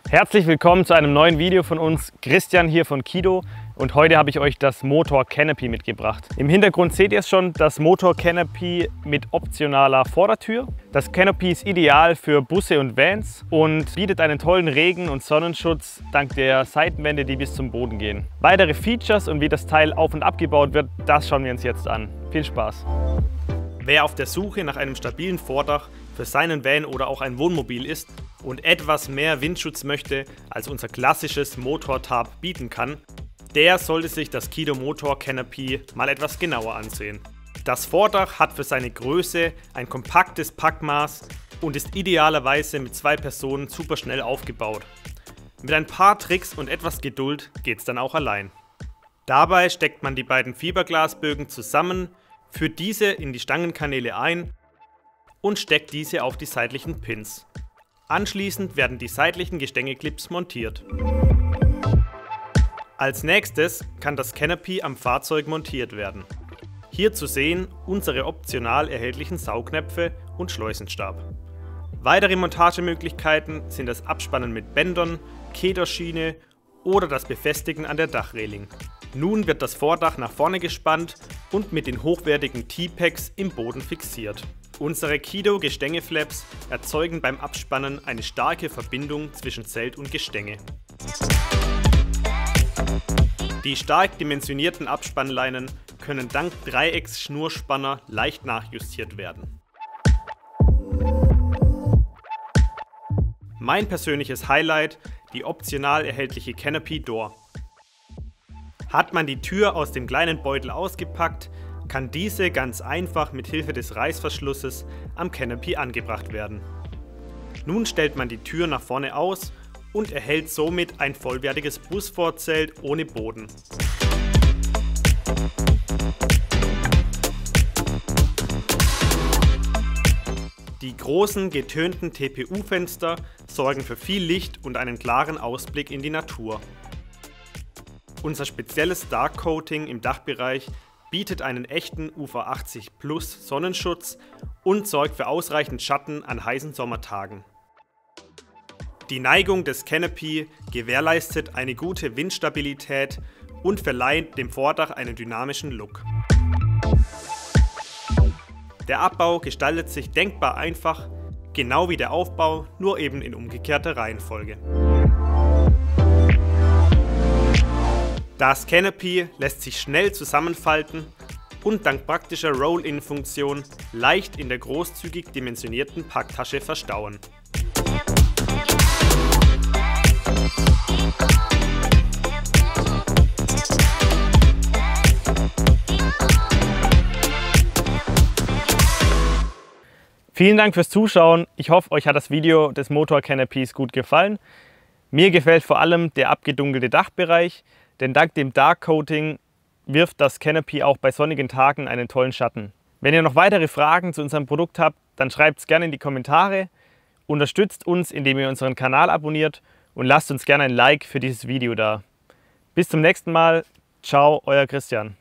Herzlich willkommen zu einem neuen Video von uns. Christian hier von Kido und heute habe ich euch das Motor Canopy mitgebracht. Im Hintergrund seht ihr es schon, das Motor Canopy mit optionaler Vordertür. Das Canopy ist ideal für Busse und Vans und bietet einen tollen Regen- und Sonnenschutz dank der Seitenwände, die bis zum Boden gehen. Weitere Features und wie das Teil auf- und abgebaut wird, das schauen wir uns jetzt an. Viel Spaß! Wer auf der Suche nach einem stabilen Vordach für seinen Van oder auch ein Wohnmobil ist und etwas mehr Windschutz möchte, als unser klassisches Motortarp bieten kann, der sollte sich das Kido Motor Canopy mal etwas genauer ansehen. Das Vordach hat für seine Größe ein kompaktes Packmaß und ist idealerweise mit 2 Personen super schnell aufgebaut. Mit ein paar Tricks und etwas Geduld geht's dann auch allein. Dabei steckt man die beiden Fiberglasbögen zusammen, führt diese in die Stangenkanäle ein und steckt diese auf die seitlichen Pins. Anschließend werden die seitlichen Gestängeclips montiert. Als nächstes kann das Canopy am Fahrzeug montiert werden. Hier zu sehen unsere optional erhältlichen Saugnäpfe und Schleusenstab. Weitere Montagemöglichkeiten sind das Abspannen mit Bändern, Kederschiene oder das Befestigen an der Dachreling. Nun wird das Vordach nach vorne gespannt und mit den hochwertigen T-Packs im Boden fixiert. Unsere Kido Gestängeflaps erzeugen beim Abspannen eine starke Verbindung zwischen Zelt und Gestänge. Die stark dimensionierten Abspannleinen können dank Dreiecksschnurspanner leicht nachjustiert werden. Mein persönliches Highlight: die optional erhältliche Canopy Door. Hat man die Tür aus dem kleinen Beutel ausgepackt, kann diese ganz einfach mit Hilfe des Reißverschlusses am Canopy angebracht werden. Nun stellt man die Tür nach vorne aus und erhält somit ein vollwertiges Busvorzelt ohne Boden. Die großen getönten TPU-Fenster sorgen für viel Licht und einen klaren Ausblick in die Natur. Unser spezielles Dark Coating im Dachbereich bietet einen echten UV 80 Plus Sonnenschutz und sorgt für ausreichend Schatten an heißen Sommertagen. Die Neigung des Canopy gewährleistet eine gute Windstabilität und verleiht dem Vordach einen dynamischen Look. Der Abbau gestaltet sich denkbar einfach, genau wie der Aufbau, nur eben in umgekehrter Reihenfolge. Das Canopy lässt sich schnell zusammenfalten und dank praktischer Roll-In-Funktion leicht in der großzügig dimensionierten Packtasche verstauen. Vielen Dank fürs Zuschauen. Ich hoffe, euch hat das Video des Motor Canopys gut gefallen. Mir gefällt vor allem der abgedunkelte Dachbereich, denn dank dem Dark Coating wirft das Canopy auch bei sonnigen Tagen einen tollen Schatten. Wenn ihr noch weitere Fragen zu unserem Produkt habt, dann schreibt es gerne in die Kommentare, unterstützt uns, indem ihr unseren Kanal abonniert und lasst uns gerne ein Like für dieses Video da. Bis zum nächsten Mal. Ciao, euer Christian.